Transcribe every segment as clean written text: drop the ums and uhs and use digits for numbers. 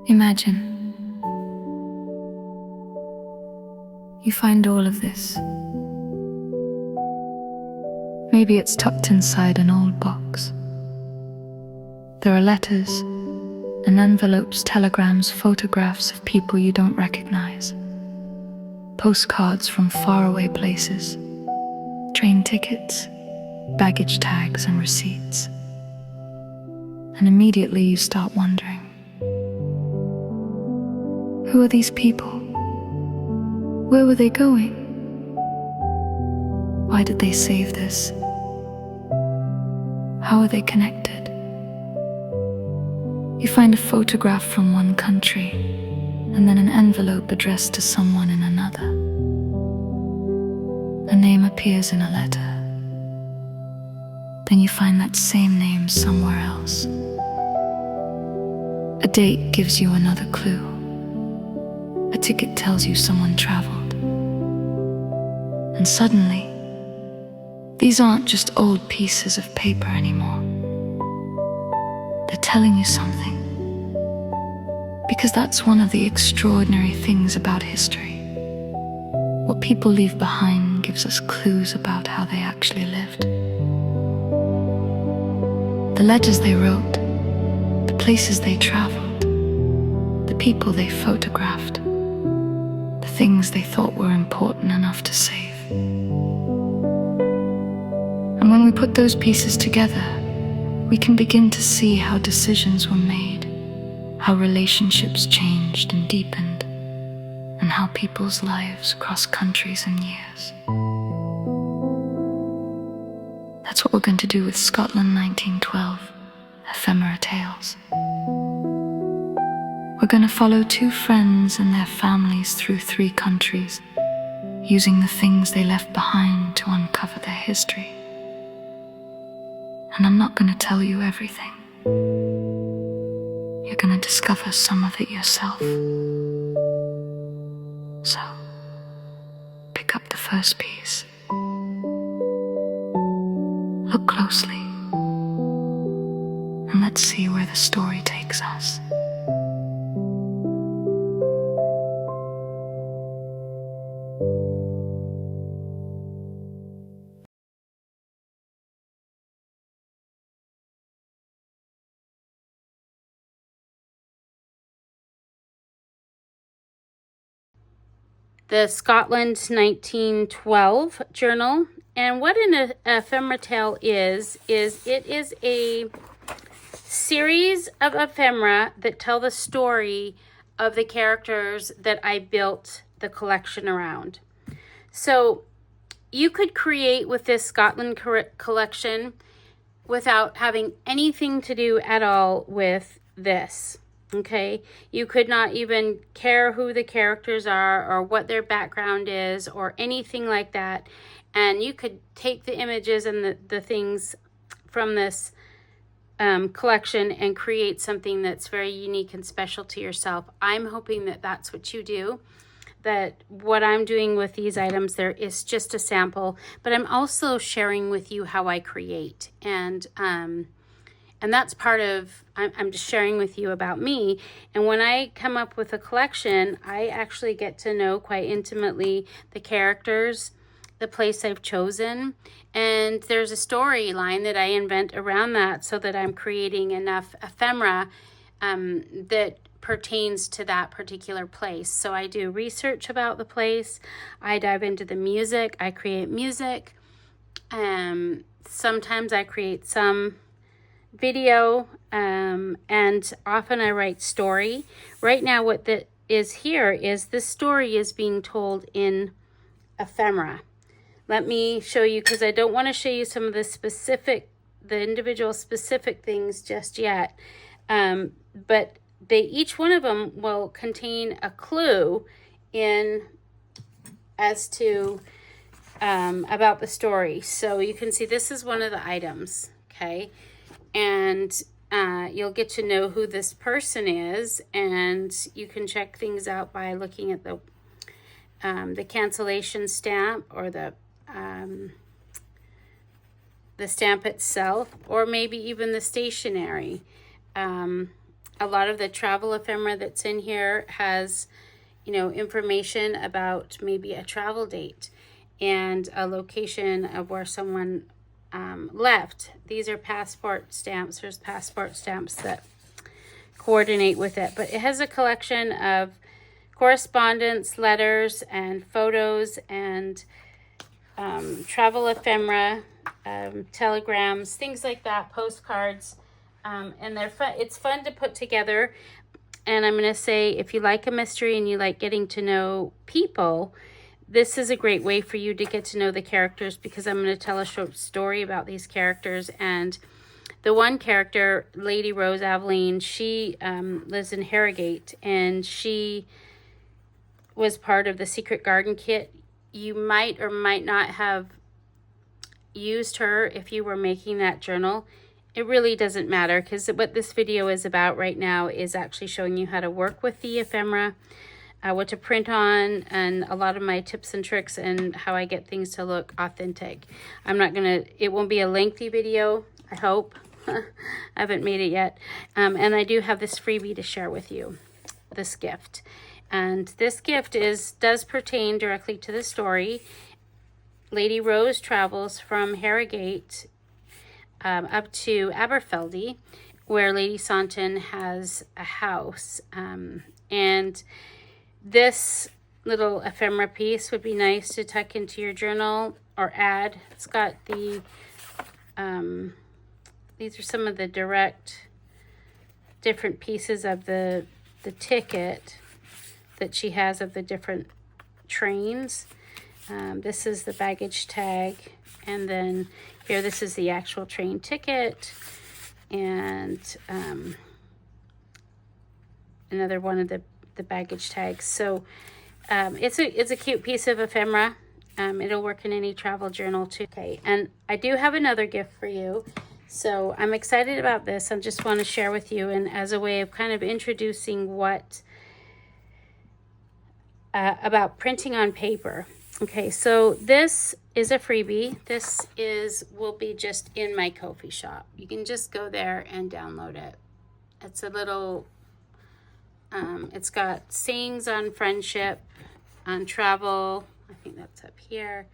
Imagine you find all of this. Maybe it's tucked inside an old box. There are letters and envelopes, telegrams, photographs of people you don't recognize, postcards from faraway places, train tickets, baggage tags and receipts. And immediately you start wondering, who are these people? Where were they going? Why did they save this? How are they connected? You find a photograph from one country, and then an envelope addressed to someone in another. A name appears in a letter. Then you find that same name somewhere else. A date gives you another clue. A ticket tells you someone traveled. And suddenly, these aren't just old pieces of paper anymore. They're telling you something. Because that's one of the extraordinary things about history. What people leave behind gives us clues about how they actually lived. The letters they wrote, the places they traveled, the people they photographed, the things they thought were important enough to save. And when we put those pieces together, we can begin to see how decisions were made, how relationships changed and deepened, and how people's lives cross countries and years. That's what we're going to do with Scotland 1912, Ephemera Tales. We're going to follow two friends and their families through 3 countries, using the things they left behind to uncover their history. And I'm not going to tell you everything. You're going to discover some of it yourself. So, pick up the first piece. Look closely, and let's see where the story takes us. The Scotland 1912 journal. And what an ephemera tale is it is a series of ephemera that tell the story of the characters that I built the collection around. So you could create with this Scotland collection without having anything to do at all with this. Okay, you could not even care who the characters are or what their background is or anything like that. And you could take the images and the things from this collection and create something that's very unique and special to yourself. I'm hoping that that's what you do. That what I'm doing with these items there is just a sample, but I'm also sharing with you how I create. And that's part of, I'm just sharing with you about me. And when I come up with a collection, I actually get to know quite intimately the characters, the place I've chosen. And there's a storyline that I invent around that so that I'm creating enough ephemera that pertains to that particular place. So I do research about the place. I dive into the music. I create music. Sometimes I create some video, and often I write story. Right now what that is here is this story is being told in ephemera. Let me show you, because I don't want to show you some of the individual specific things just yet, but each one of them will contain a clue as to about the story. So you can see this is one of the items, okay? And you'll get to know who this person is, and you can check things out by looking at the cancellation stamp or the stamp itself, or maybe even the stationery. A lot of the travel ephemera that's in here has, information about maybe a travel date and a location of where someone left. These are passport stamps. There's passport stamps that coordinate with it, but it has a collection of correspondence, letters, and photos, and travel ephemera, telegrams, things like that, postcards, and they're fun. It's fun to put together. And I'm going to say, if you like a mystery and you like getting to know people, this is a great way for you to get to know the characters, because I'm going to tell a short story about these characters. And the one character, Lady Rose Aveline, she lives in Harrogate, and she was part of the Secret Garden kit. You might or might not have used her if you were making that journal. It really doesn't matter, because what this video is about right now is actually showing you how to work with the ephemera, what to print on, and a lot of my tips and tricks and how I get things to look authentic. It won't be a lengthy video, I hope. I haven't made it yet. And I do have this freebie to share with you, this gift. And this gift does pertain directly to the story. Lady Rose travels from Harrogate up to Aberfeldy, where Lady Saunton has a house. And this little ephemera piece would be nice to tuck into your journal or add. It's got the, these are some of the different pieces of the ticket that she has of the different trains. This is the baggage tag, and then here, this is the actual train ticket, and another one of the baggage tags. So it's a cute piece of ephemera. It'll work in any travel journal too. Okay, and I do have another gift for you. So I'm excited about this. I just want to share with you, and as a way of kind of introducing what about printing on paper. Okay, so this is a freebie. This will be just in my Ko-fi shop. You can just go there and download it. It's a little, it's got sayings on friendship, on travel, I think that's up here,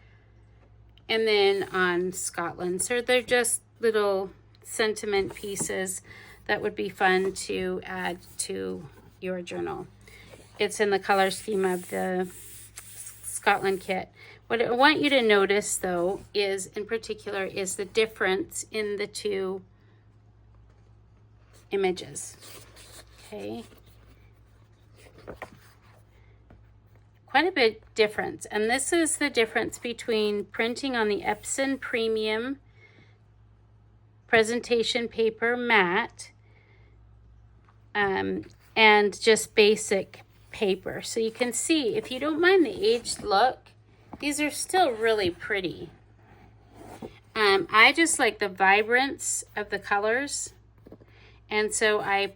and then on Scotland. So they're just little sentiment pieces that would be fun to add to your journal. It's in the color scheme of the Scotland kit. What I want you to notice, though, is the difference in the two images. Okay. Quite a big difference. And this is the difference between printing on the Epson Premium presentation paper matte and just basic paper. So you can see, if you don't mind the aged look, these are still really pretty. I just like the vibrance of the colors, and so I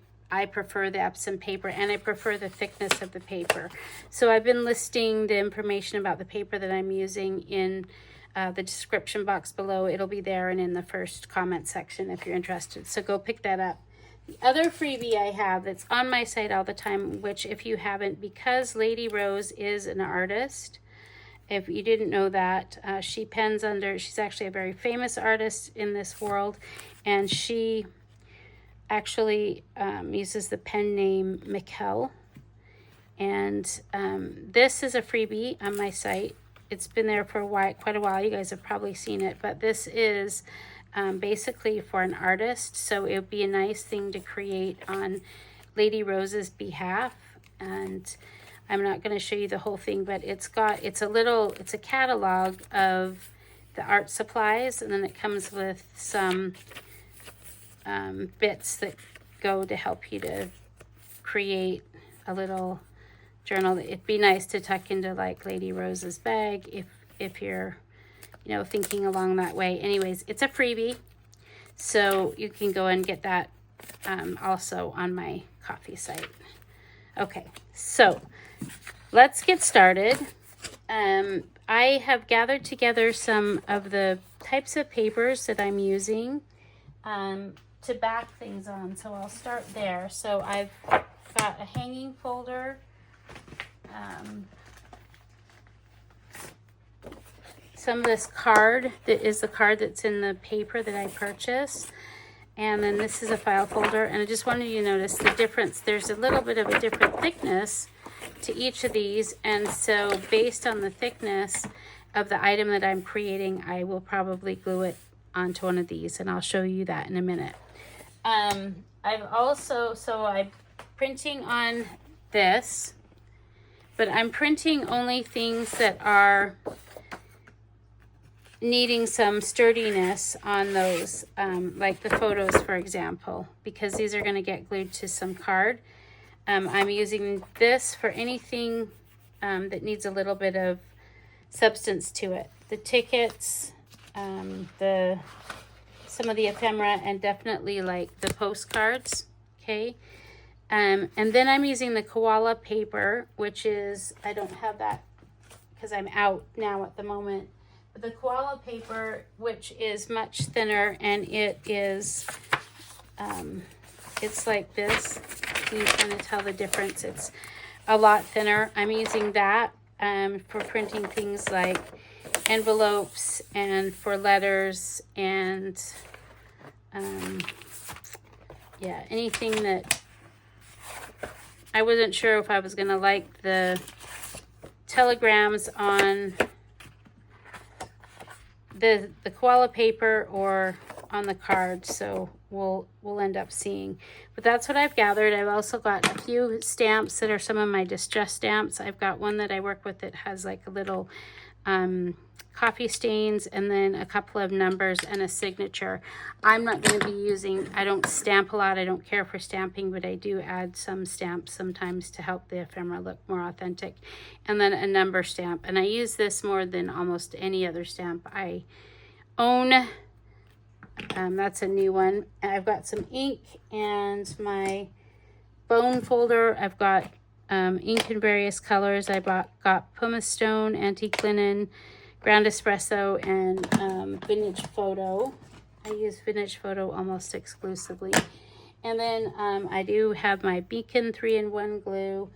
prefer the Epson paper, and I prefer the thickness of the paper. So I've been listing the information about the paper that I'm using in the description box below. It'll be there and in the first comment section if you're interested. So go pick that up. The other freebie I have that's on my site all the time, which if you haven't, because Lady Rose is an artist, if you didn't know that, she pens under, she's actually a very famous artist in this world, and she actually uses the pen name Mikkel. And this is a freebie on my site. It's been there for quite a while. You guys have probably seen it, but this is basically for an artist, so it would be a nice thing to create on Lady Rose's behalf. And I'm not going to show you the whole thing, but it's a catalog of the art supplies, and then it comes with some bits that go to help you to create a little journal. It'd be nice to tuck into like Lady Rose's bag if you're thinking along that way. Anyways, it's a freebie, so you can go and get that also on my Ko-fi site. Okay, so let's get started. I have gathered together some of the types of papers that I'm using to back things on, so I'll start there. So I've got a hanging folder, some of this card that is the card that's in the paper that I purchased, and then this is a file folder. And I just wanted you to notice the difference. There's a little bit of a different thickness to each of these, and so based on the thickness of the item that I'm creating, I will probably glue it onto one of these, and I'll show you that in a minute. I've also, so I'm printing on this, but I'm printing only things that are needing some sturdiness on those, like the photos, for example, because these are going to get glued to some card. I'm using this for anything that needs a little bit of substance to it. The tickets, some of the ephemera, and definitely like the postcards, okay? And then I'm using the koala paper, which is, I don't have that because I'm out now at the moment. But the koala paper, which is much thinner, and it is, it's like this. You can kind of tell the difference. It's a lot thinner. I'm using that for printing things like envelopes and for letters and yeah, anything that I wasn't sure if I was going to like the telegrams on the koala paper or on the card, so we'll end up seeing. But that's what I've gathered. I've also got a few stamps that are some of my distress stamps. I've got one that I work with that has like a little coffee stains, and then a couple of numbers and a signature. I'm not going to be using, I don't stamp a lot, I don't care for stamping, but I do add some stamps sometimes to help the ephemera look more authentic. And then a number stamp, and I use this more than almost any other stamp I own. That's a new one. I've got some ink and my bone folder. I've got ink in various colors. I got pumice stone, antique linen, ground espresso, and vintage photo. I use vintage photo almost exclusively. And then I do have my Beacon 3-in-1 glue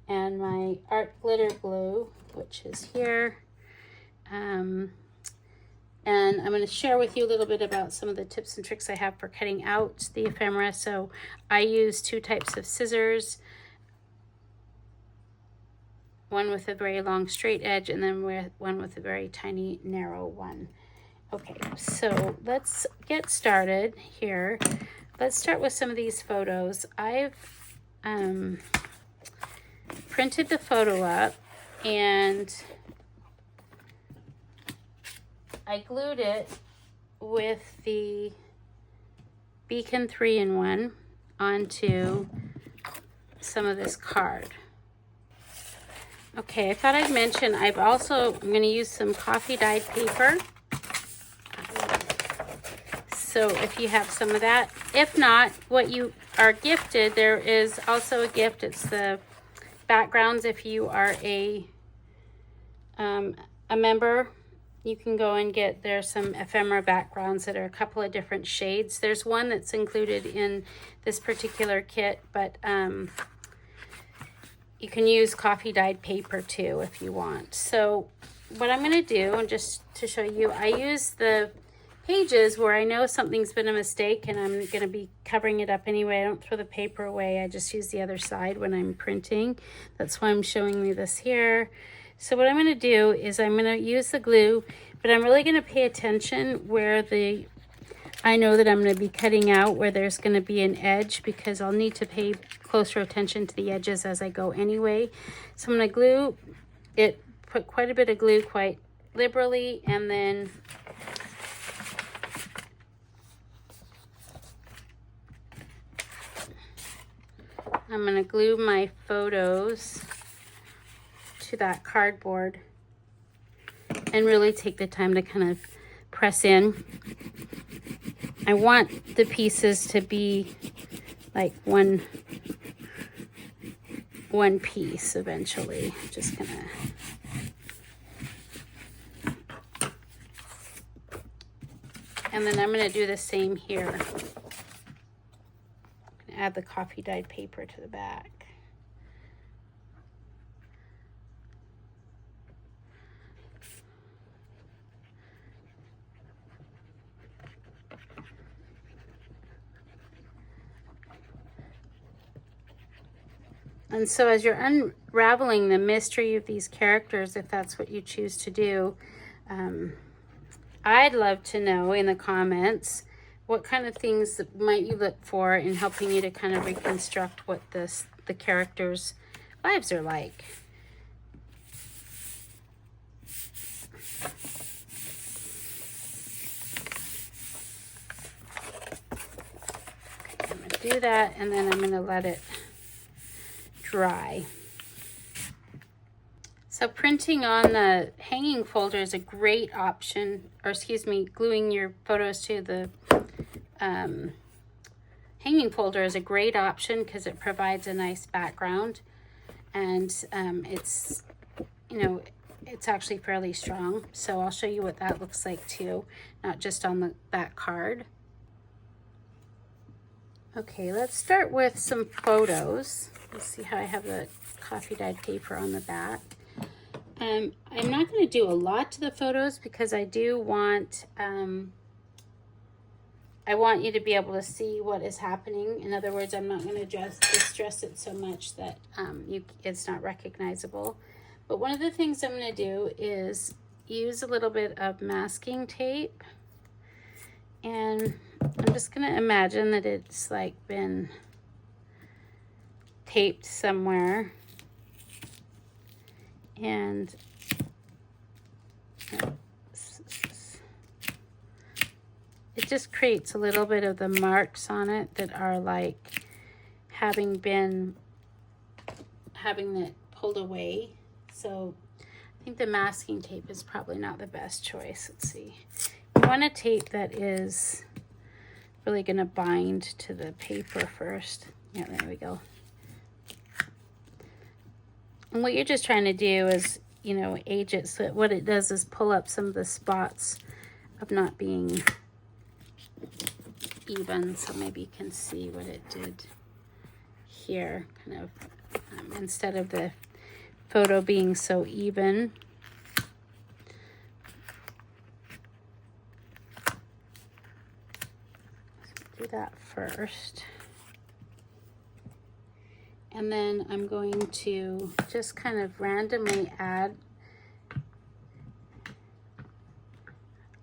and my art glitter glue, which is here. And I'm going to share with you a little bit about some of the tips and tricks I have for cutting out the ephemera. So I use two types of scissors, one with a very long straight edge and then one with a very tiny narrow one. Okay, so let's get started here. Let's start with some of these photos. I've printed the photo up and I glued it with the Beacon 3-in-1 onto some of this card. Okay, I thought I'd mention I'm going to use some coffee dyed paper. So if you have some of that, if not, what you are gifted, there is also a gift. It's the backgrounds. If you are a member, you can go and get, there's some ephemera backgrounds that are a couple of different shades. There's one that's included in this particular kit, but you can use coffee dyed paper too if you want. So what I'm going to do, and just to show you, I use the pages where I know something's been a mistake and I'm going to be covering it up anyway. I don't throw the paper away. I just use the other side when I'm printing. That's why I'm showing you this here. So what I'm going to do is I'm going to use the glue, but I'm really going to pay attention where I know that I'm going to be cutting out where there's going to be an edge, because I'll need to pay closer attention to the edges as I go anyway. So I'm going to glue it, put quite a bit of glue quite liberally, and then I'm going to glue my photos to that cardboard and really take the time to kind of press in. I want the pieces to be like one piece eventually. Just gonna and then I'm gonna do the same here. Add the coffee dyed paper to the back. And so as you're unraveling the mystery of these characters, if that's what you choose to do, I'd love to know in the comments what kind of things might you look for in helping you to kind of reconstruct what the characters' lives are like. Okay, I'm going to do that, and then I'm going to let it dry. So printing on the hanging folder is a great option, or excuse me, gluing your photos to the hanging folder is a great option because it provides a nice background, and it's, you know, it's actually fairly strong. So I'll show you what that looks like too, not just on the back card. Okay, let's start with some photos. Let's see how I have the coffee dyed paper on the back. I'm not going to do a lot to the photos because I do want, I want you to be able to see what is happening. In other words, I'm not going to distress it so much that it's not recognizable. But one of the things I'm going to do is use a little bit of masking tape, and I'm just going to imagine that it's like been taped somewhere, and it just creates a little bit of the marks on it that are like having it pulled away. So I think the masking tape is probably not the best choice. Let's see. You want a tape that is really going to bind to the paper first. Yeah, there we go. And what you're just trying to do is, you know, age it. So what it does is pull up some of the spots of not being even. So maybe you can see what it did here, kind of, instead of the photo being so even. Do that first. And then I'm going to just kind of randomly add.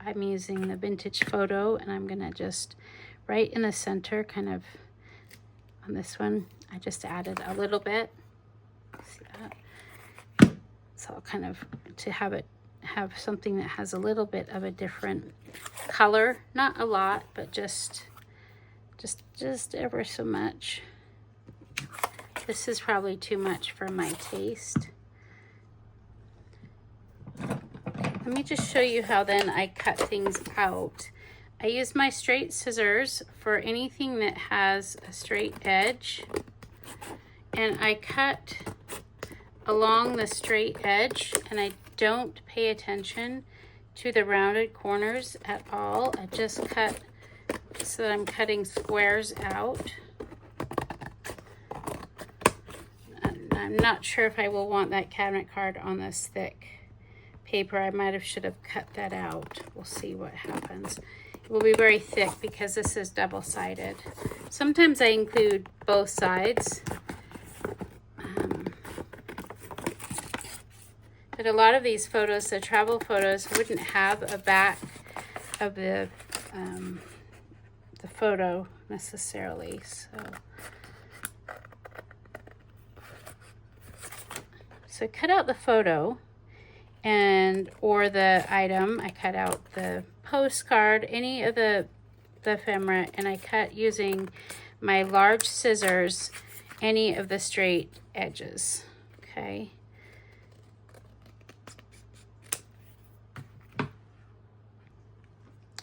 I'm using the vintage photo, and I'm going to just right in the center, kind of on this one, I just added a little bit. See that? So I'll kind of, to have something that has a little bit of a different color, not a lot, but just ever so much. This is probably too much for my taste. Let me just show you how then I cut things out. I use my straight scissors for anything that has a straight edge, and I cut along the straight edge, and I don't pay attention to the rounded corners at all. I just cut so that I'm cutting squares out. I'm not sure if I will want that cabinet card on this thick paper. I should have cut that out. We'll see what happens. It will be very thick because this is double-sided. Sometimes I include both sides. But a lot of these photos, the travel photos, wouldn't have a back of the photo necessarily. So I cut out the photo or the item. I cut out the postcard, any of the ephemera, and I cut using my large scissors any of the straight edges. Okay.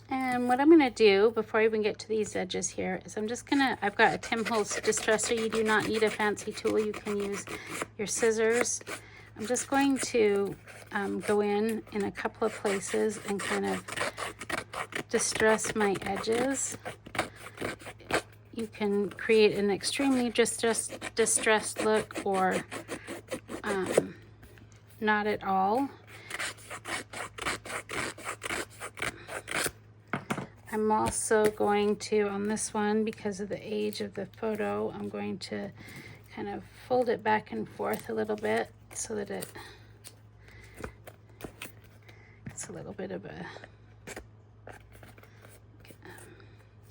And what I'm going to do before I even get to these edges here is I've got a Tim Holtz distresser. You do not need a fancy tool. You can use your scissors. I'm just going to go in a couple of places and kind of distress my edges. you can create an extremely distressed look, or not at all. I'm also going to, on this one, because of the age of the photo, I'm going to kind of fold it back and forth a little bit so that it's a little bit of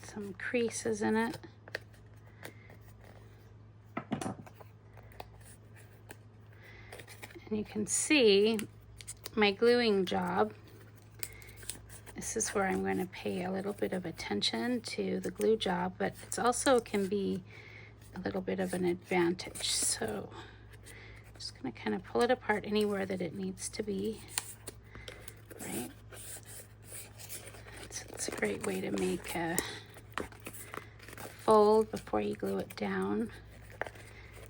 some creases in it. And you can see my gluing job. This is where I'm going to pay a little bit of attention to the glue job, but it also can be a little bit of an advantage. So I'm just going to kind of pull it apart anywhere that it needs to be, right? It's a great way to make a fold before you glue it down.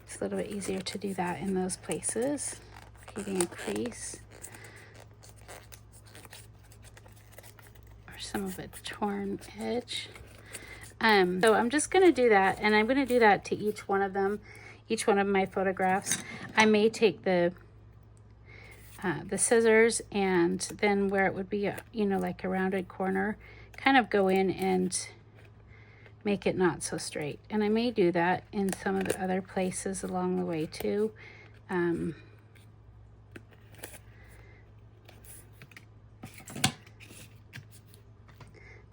It's a little bit easier to do that in those places, creating a crease. Some of a torn edge. So I'm just going to do that, and I'm going to do that to each one of them, each one of my photographs. I may take the scissors, and then where it would be like a rounded corner, kind of go in and make it not so straight. And I may do that in some of the other places along the way too.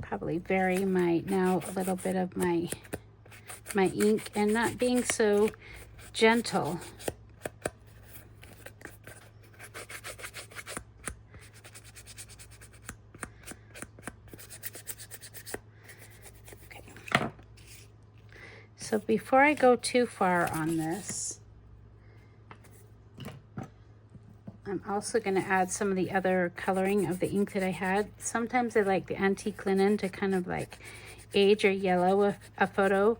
Probably vary now a little bit of my ink, and not being so gentle. Okay. So before I go too far on this, I'm also going to add some of the other coloring of the ink that I had. Sometimes I like the antique linen to kind of like age or yellow a photo.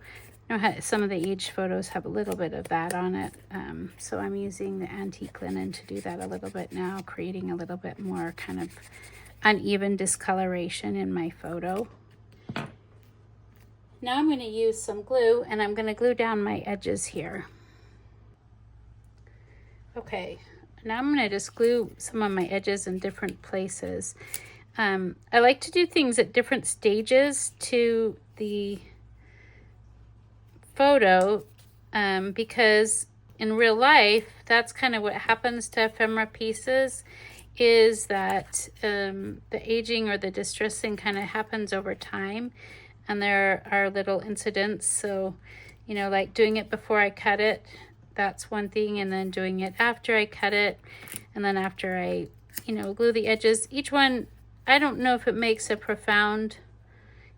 You know how some of the aged photos have a little bit of that on it. So I'm using the antique linen to do that a little bit now, creating a little bit more kind of uneven discoloration in my photo. Now I'm going to use some glue, and I'm going to glue down my edges here. Okay. Now I'm going to just glue some of my edges in different places. I like to do things at different stages to the photo because in real life, that's kind of what happens to ephemera pieces, is that the aging or the distressing kind of happens over time, and there are little incidents. So, like doing it before I cut it, that's one thing, and then doing it after I cut it, and then after I, glue the edges. Each one, I don't know if it makes a profound,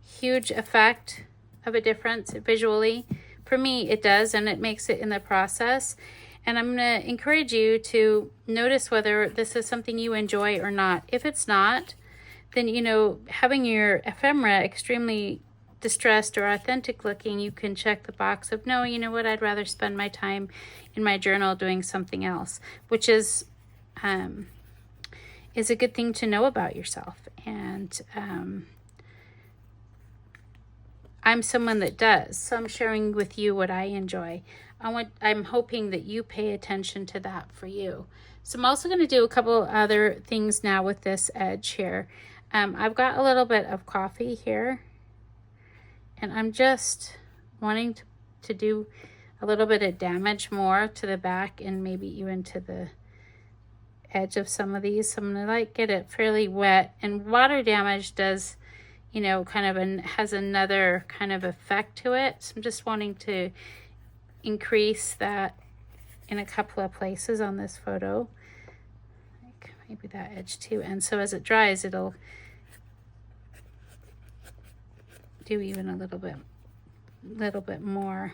huge effect of a difference visually. For me, it does, and it makes it in the process. And I'm going to encourage you to notice whether this is something you enjoy or not. If it's not, then, having your ephemera extremely distressed or authentic looking, you can check the box of, no, you know what, I'd rather spend my time in my journal doing something else, which is a good thing to know about yourself. And I'm someone that does, so I'm sharing with you what I enjoy. I'm hoping that you pay attention to that for you. So I'm also going to do a couple other things now with this edge here. I've got a little bit of coffee here, and I'm just wanting to do a little bit of damage more to the back and maybe even to the edge of some of these. So I'm going to get it fairly wet, and water damage does, kind of has another kind of effect to it. So I'm just wanting to increase that in a couple of places on this photo. Like maybe that edge too. And so as it dries, it'll do even a little bit more.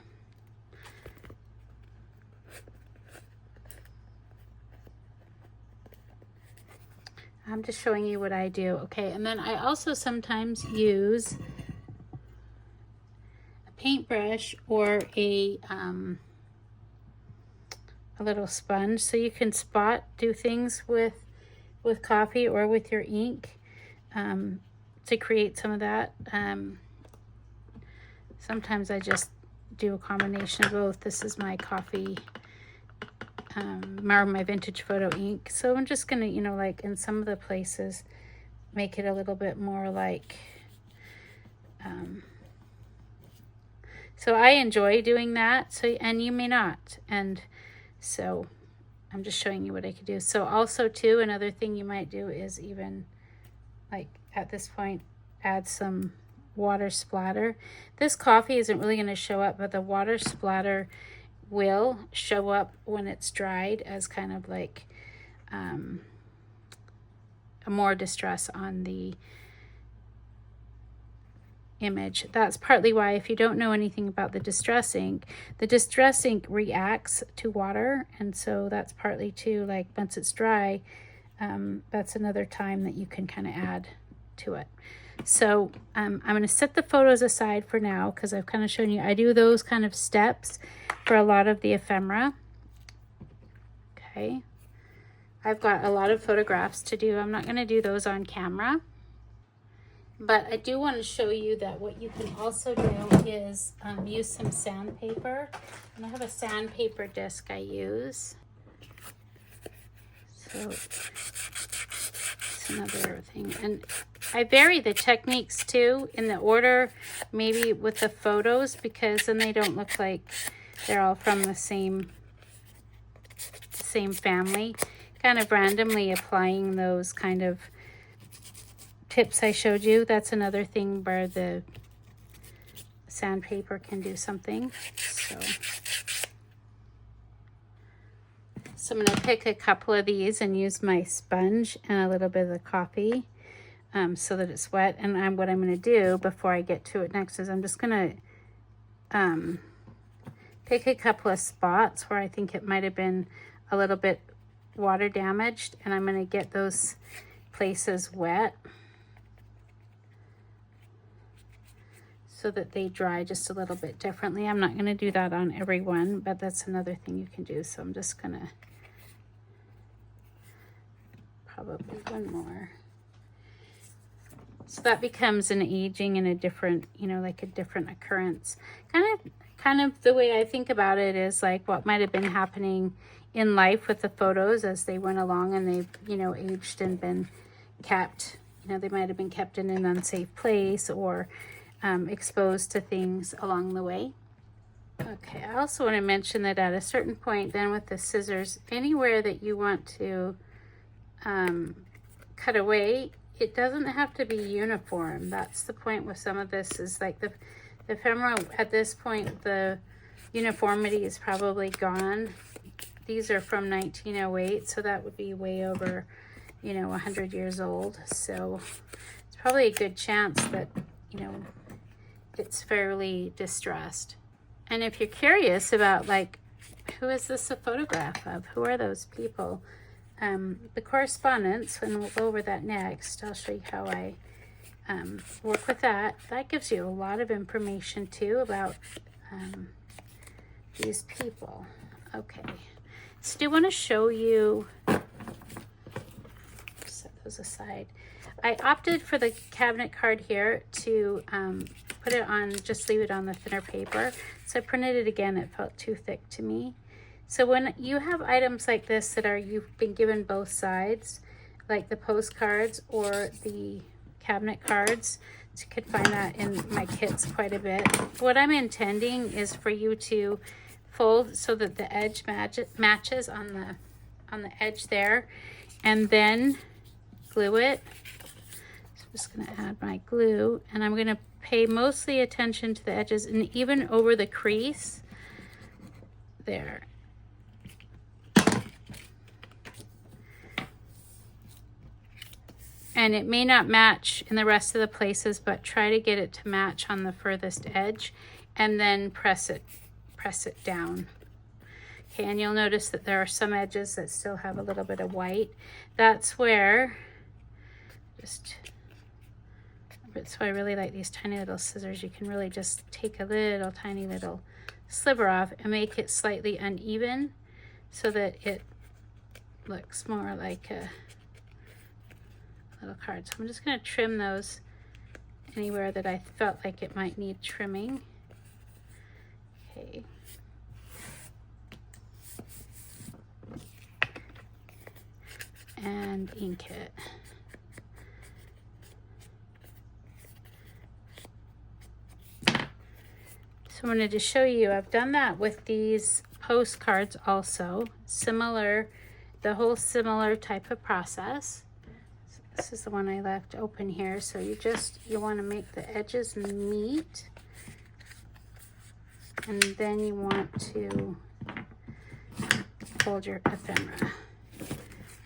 I'm just showing you what I do. Okay, and then I also sometimes use a paintbrush or a little sponge, so you can do things with coffee or with your ink to create some of that. Sometimes I just do a combination of both. This is my coffee, my vintage photo ink. So I'm just gonna, you know, like in some of the places, make it a little bit more like, so I enjoy doing that. So, and you may not. And so I'm just showing you what I could do. So also too, another thing you might do is even like at this point, add some water splatter. This coffee isn't really going to show up, but the water splatter will show up when it's dried as kind of like a more distress on the image. That's partly why, if you don't know anything about the distress ink reacts to water, and so that's partly too, like once it's dry, that's another time that you can kind of add to it. So I'm going to set the photos aside for now because I've kind of shown you I do those kind of steps for a lot of the ephemera. Okay, I've got a lot of photographs to do. I'm not going to do those on camera, but I do want to show you that what you can also do is use some sandpaper. And I have a sandpaper disc I use. So it's another thing. And I vary the techniques too in the order, maybe with the photos, because then they don't look like they're all from the same family. Kind of randomly applying those kind of tips I showed you. That's another thing where the sandpaper can do something. So I'm going to pick a couple of these and use my sponge and a little bit of the coffee so that it's wet. And what I'm going to do before I get to it next is I'm just going to pick a couple of spots where I think it might have been a little bit water damaged, and I'm going to get those places wet so that they dry just a little bit differently. I'm not going to do that on every one, but that's another thing you can do. So I'm just going to probably one more. So that becomes an aging and a different, you know, like a different occurrence. Kind of the way I think about it is like what might have been happening in life with the photos as they went along and they've, you know, aged and been kept. You know, they might have been kept in an unsafe place or exposed to things along the way. Okay, I also want to mention that at a certain point then with the scissors, anywhere that you want to cut away, it doesn't have to be uniform. That's the point with some of this, is like the ephemera at this point, the uniformity is probably gone. These are from 1908, so that would be way over, you know, 100 years old. So it's probably a good chance that, you know, it's fairly distressed. And if you're curious about like, who is this a photograph of? Who are those people? The correspondence, and we'll go over that next. I'll show you how I work with that. That gives you a lot of information too about these people. Okay, so do you want to show you, set those aside. I opted for the cabinet card here to put it on, just leave it on the thinner paper. So I printed it again, it felt too thick to me. So when you have items like this that are, you've been given both sides, like the postcards or the cabinet cards, so you could find that in my kits quite a bit. What I'm intending is for you to fold so that the edge matches on the edge there, and then glue it. So I'm just going to add my glue, and I'm going to pay mostly attention to the edges and even over the crease there. And it may not match in the rest of the places, but try to get it to match on the furthest edge, and then press it down. Okay, and you'll notice that there are some edges that still have a little bit of white. That's where, that's why I really like these tiny little scissors. You can really just take a little tiny little sliver off and make it slightly uneven so that it looks more like a little card. So I'm just going to trim those anywhere that I felt like it might need trimming. Okay. And ink it. So I wanted to show you, I've done that with these postcards also. Similar, the whole similar type of process. So this is the one I left open here. So you want to make the edges meet. And then you want to fold your ephemera. So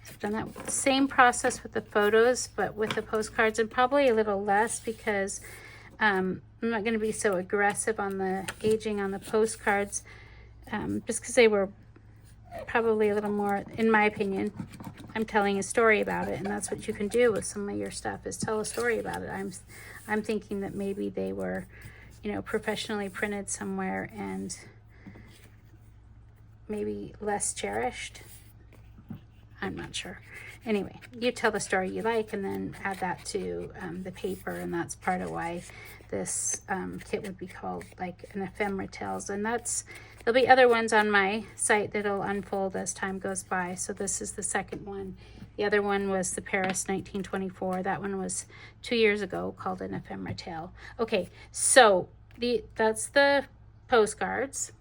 I've done that same process with the photos, but with the postcards, and probably a little less because I'm not going to be so aggressive on the aging on the postcards, just because they were probably a little more, in my opinion, I'm telling a story about it, and that's what you can do with some of your stuff, is tell a story about it. I'm thinking that maybe they were, you know, professionally printed somewhere and maybe less cherished. I'm not sure. Anyway, you tell the story you like and then add that to the paper, and that's part of why this kit would be called like an ephemera tales. And there'll be other ones on my site that'll unfold as time goes by. So this is the second one. The other one was the Paris 1924. That one was 2 years ago, called an ephemera tale. Okay, so that's the postcards.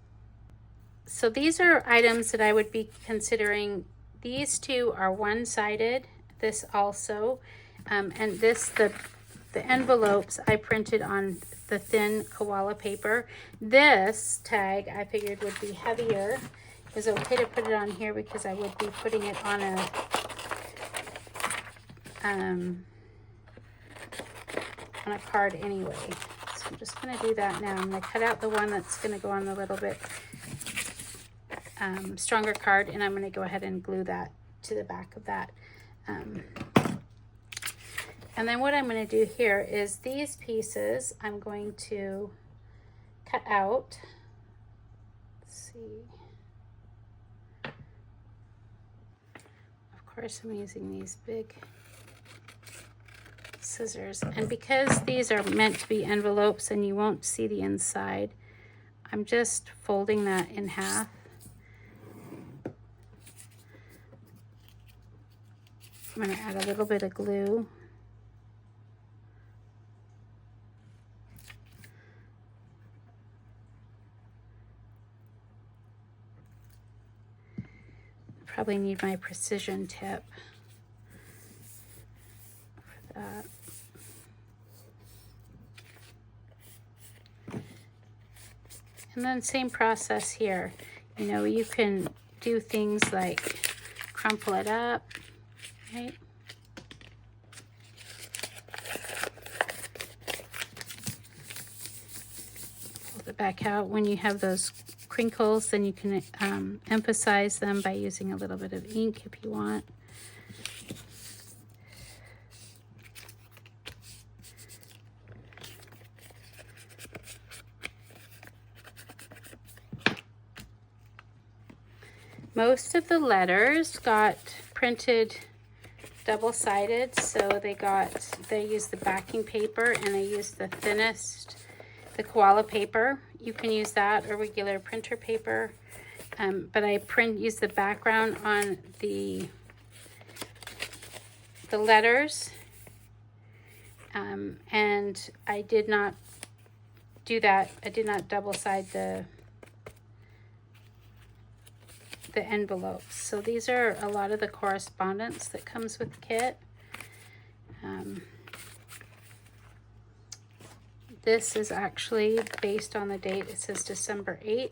So these are items that I would be considering. These two are one-sided, this also, and this, the envelopes I printed on the thin koala paper. This tag I figured would be heavier. It was okay to put it on here because I would be putting it on a card anyway. So I'm just gonna do that now. I'm gonna cut out the one that's gonna go on the little bit stronger card, and I'm going to go ahead and glue that to the back of that. And then what I'm going to do here is these pieces I'm going to cut out. Let's see. Of course, I'm using these big scissors, and because these are meant to be envelopes and you won't see the inside, I'm just folding that in half. I'm going to add a little bit of glue. Probably need my precision tip for that. And then same process here. You know, you can do things like crumple it up. Right. Pull it back out. When you have those crinkles, then you can emphasize them by using a little bit of ink if you want. Most of the letters got printed double-sided, so they used the backing paper, and I used the thinnest, the koala paper. You can use that or regular printer paper, but I use the background on the letters, and I did not do that. I did not double-side the envelopes. So these are a lot of the correspondence that comes with the kit. This is actually based on the date. It says December 8th.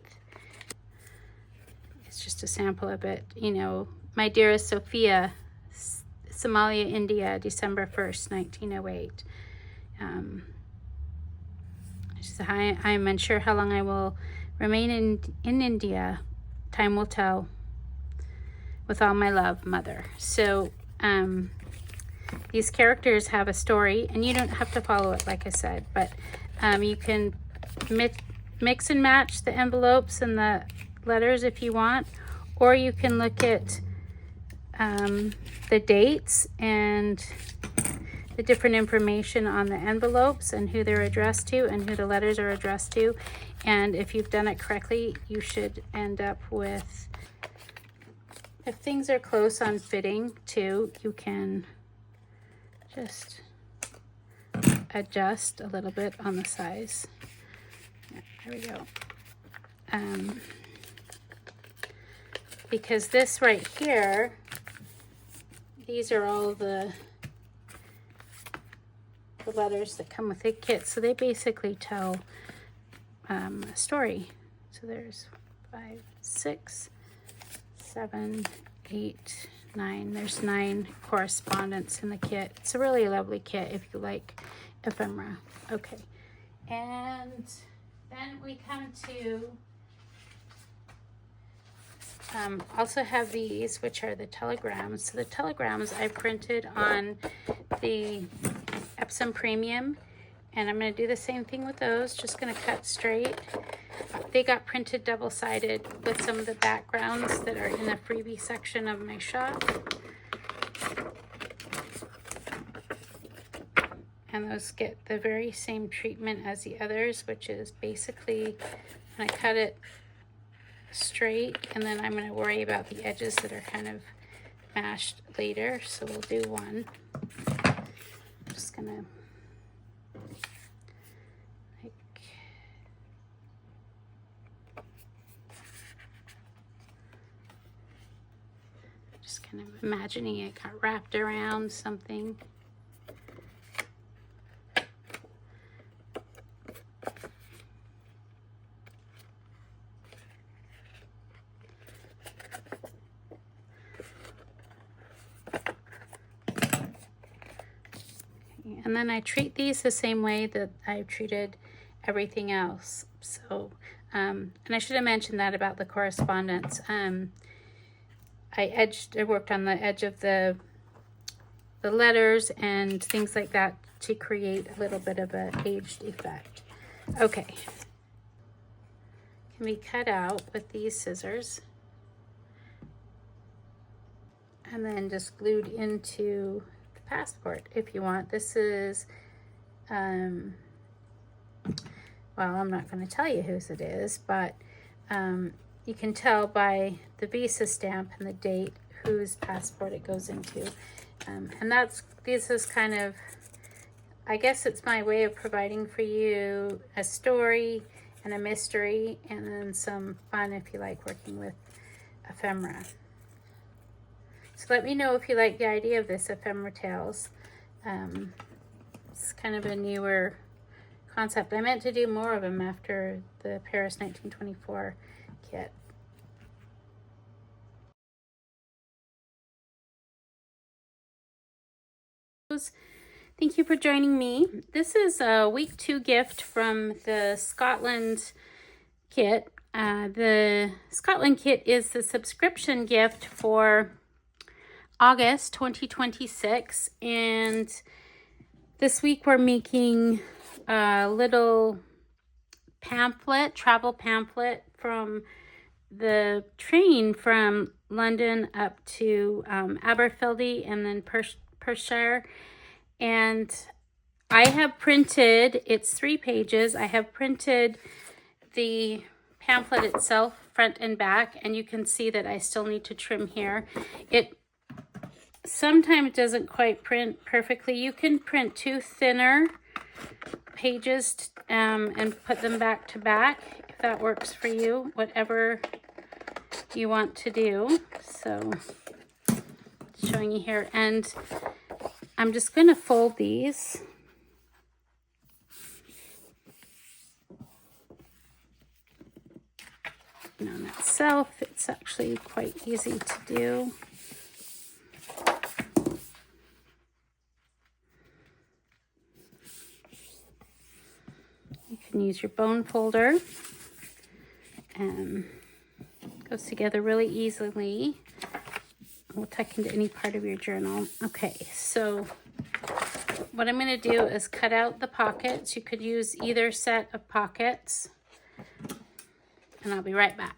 It's just a sample of it. You know, my dearest Sophia, Somalia, India, December 1st, 1908. She said, "Hi, I am unsure how long I will remain in India. Time will tell. With all my love, Mother." So these characters have a story, and you don't have to follow it, like I said, but you can mix and match the envelopes and the letters if you want, or you can look at the dates and the different information on the envelopes and who they're addressed to and who the letters are addressed to, And if you've done it correctly, you should end up with, if things are close on fitting too, you can just adjust a little bit on the size. Yeah, there we go. Because this right here, these are all the letters that come with the kit. So they basically tell a story. So there's 5, 6, 7, 8, 9. There's 9 correspondence in the kit. It's a really lovely kit if you like ephemera. Okay. And then we come to also have these, which are the telegrams. So the telegrams I printed on the Epsom Premium, and I'm going to do the same thing with those. Just going to cut straight. They got printed double-sided with some of the backgrounds that are in the freebie section of my shop. And those get the very same treatment as the others, which is basically when I cut it straight, and then I'm going to worry about the edges that are kind of mashed later. So we'll do one. I'm just going to kind of imagining it got wrapped around something. And then I treat these the same way that I've treated everything else. So, and I should have mentioned that about the correspondence. I worked on the edge of the letters and things like that to create a little bit of an aged effect. Okay. Can be cut out with these scissors. And then just glued into the passport if you want. This is, well, I'm not going to tell you whose it is, but you can tell by the visa stamp and the date whose passport it goes into. And this is kind of, I guess it's my way of providing for you a story and a mystery, and then some fun if you like working with ephemera. So let me know if you like the idea of this ephemera tales. It's kind of a newer concept. I meant to do more of them after the Paris 1924 kit. Thank you for joining me. This is a week 2 gift from the Scotland kit. The Scotland kit is the subscription gift for August 2026, and this week we're making a little pamphlet, travel pamphlet from the train from London up to Aberfeldy and then Perthshire. And I have printed, it's 3 pages. I have printed the pamphlet itself, front and back, and you can see that I still need to trim here. It sometimes doesn't quite print perfectly. You can print 2 thinner pages and put them back to back if that works for you, whatever you want to do. So showing you here, and I'm just going to fold these. And on itself, it's actually quite easy to do. You can use your bone folder, and it goes together really easily. We'll tuck into any part of your journal. Okay, so what I'm going to do is cut out the pockets. You could use either set of pockets, and I'll be right back.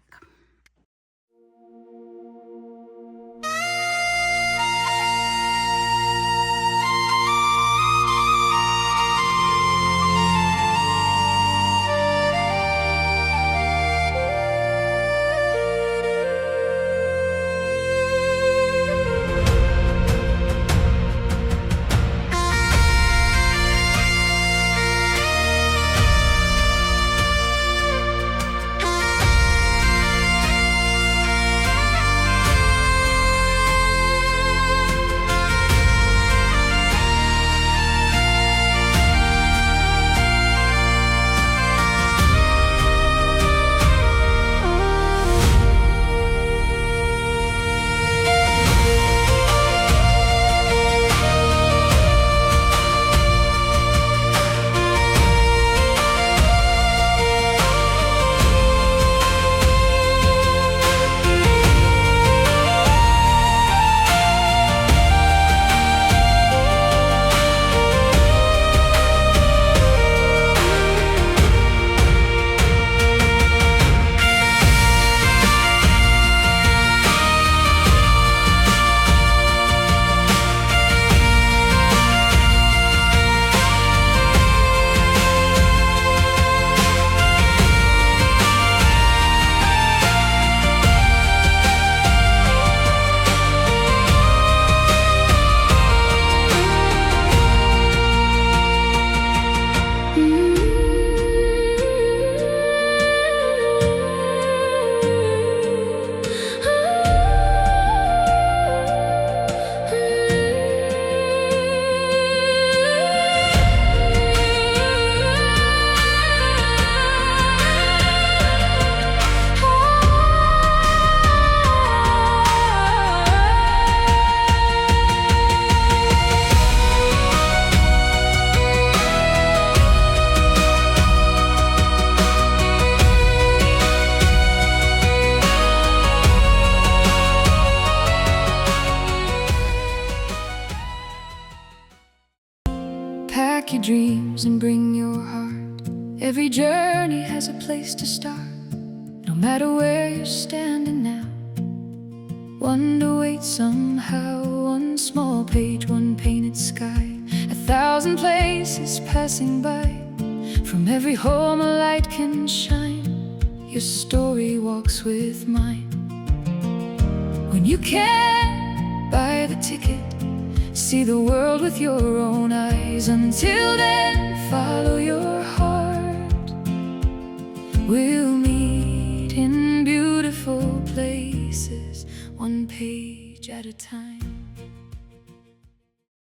Every journey has a place to start, no matter where you're standing now. One to wait somehow, one small page, one painted sky, 1,000 places passing by. From every home a light can shine. Your story walks with mine. When you can't buy the ticket, see the world with your own eyes. Until then, follow your heart. We'll